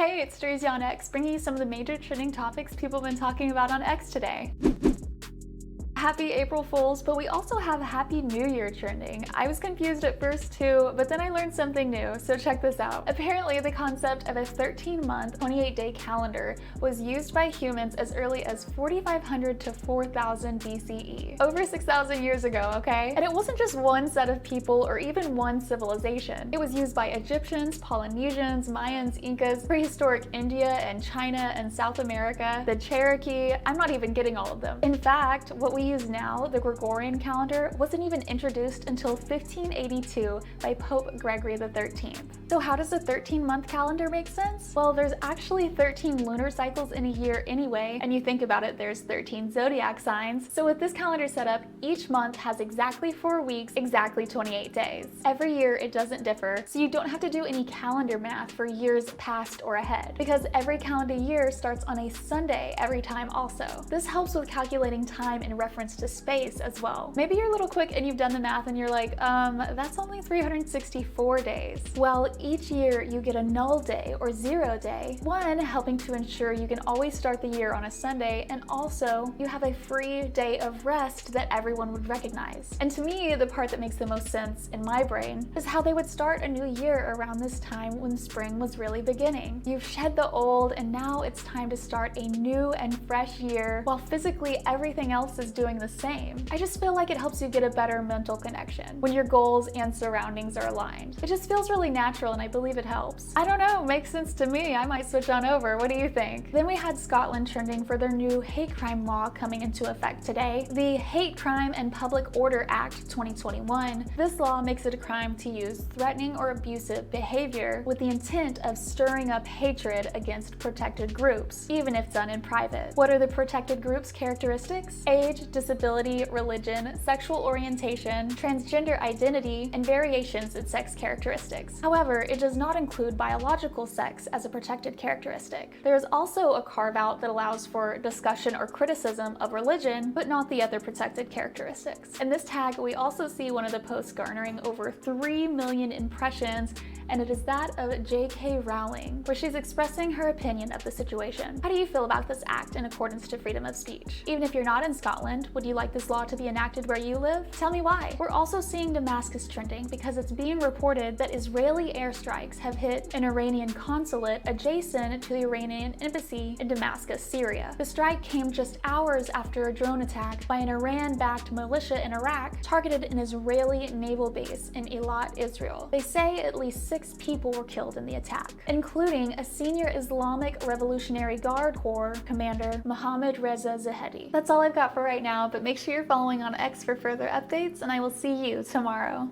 Hey, it's STREEZYonX, bringing you some of the major trending topics people have been talking about on X today. Happy April Fools, but we also have Happy New Year trending. I was confused at first too, but then I learned something new, so check this out. Apparently, the concept of a 13-month, 28-day calendar was used by humans as early as 4,500 to 4,000 BCE. Over 6,000 years ago, okay? And it wasn't just one set of people or even one civilization. It was used by Egyptians, Polynesians, Mayans, Incas, prehistoric India and China and South America, the Cherokee. I'm not even getting all of them. In fact, what we use now, the Gregorian calendar, wasn't even introduced until 1582 by Pope Gregory XIII. So how does a 13-month calendar make sense? Well, there's actually 13 lunar cycles in a year anyway, and you think about it, there's 13 zodiac signs. So with this calendar setup, each month has exactly 4 weeks, exactly 28 days. Every year it doesn't differ, so you don't have to do any calendar math for years past or ahead, because every calendar year starts on a Sunday every time also. This helps with calculating time in reference to space as well. Maybe you're a little quick and you've done the math and you're like, that's only 364 days. Well, each year you get a null day or 0 day, one helping to ensure you can always start the year on a Sunday, and also you have a free day of rest that everyone would recognize. And to me, the part that makes the most sense in my brain is how they would start a new year around this time when spring was really beginning. You've shed the old and now it's time to start a new and fresh year while physically everything else is doing the same. I just feel like it helps you get a better mental connection when your goals and surroundings are aligned. It just feels really natural and I believe it helps. I don't know, makes sense to me. I might switch on over. What do you think? Then we had Scotland trending for their new hate crime law coming into effect today, the Hate Crime and Public Order Act 2021. This law makes it a crime to use threatening or abusive behavior with the intent of stirring up hatred against protected groups, even if done in private. What are the protected groups' characteristics? Age, disability, religion, sexual orientation, transgender identity, and variations in sex characteristics. However, it does not include biological sex as a protected characteristic. There is also a carve-out that allows for discussion or criticism of religion, but not the other protected characteristics. In this tag, we also see one of the posts garnering over 3 million impressions, and it is that of J.K. Rowling, where she's expressing her opinion of the situation. How do you feel about this act in accordance to freedom of speech? Even if you're not in Scotland, would you like this law to be enacted where you live? Tell me why. We're also seeing Damascus trending because it's being reported that Israeli airstrikes have hit an Iranian consulate adjacent to the Iranian embassy in Damascus, Syria. The strike came just hours after a drone attack by an Iran-backed militia in Iraq targeted an Israeli naval base in Eilat, Israel. They say at least 6 people were killed in the attack, including a senior Islamic Revolutionary Guard Corps commander, Mohammad Reza Zahedi. That's all I've got for right now, but make sure you're following on X for further updates, and I will see you tomorrow.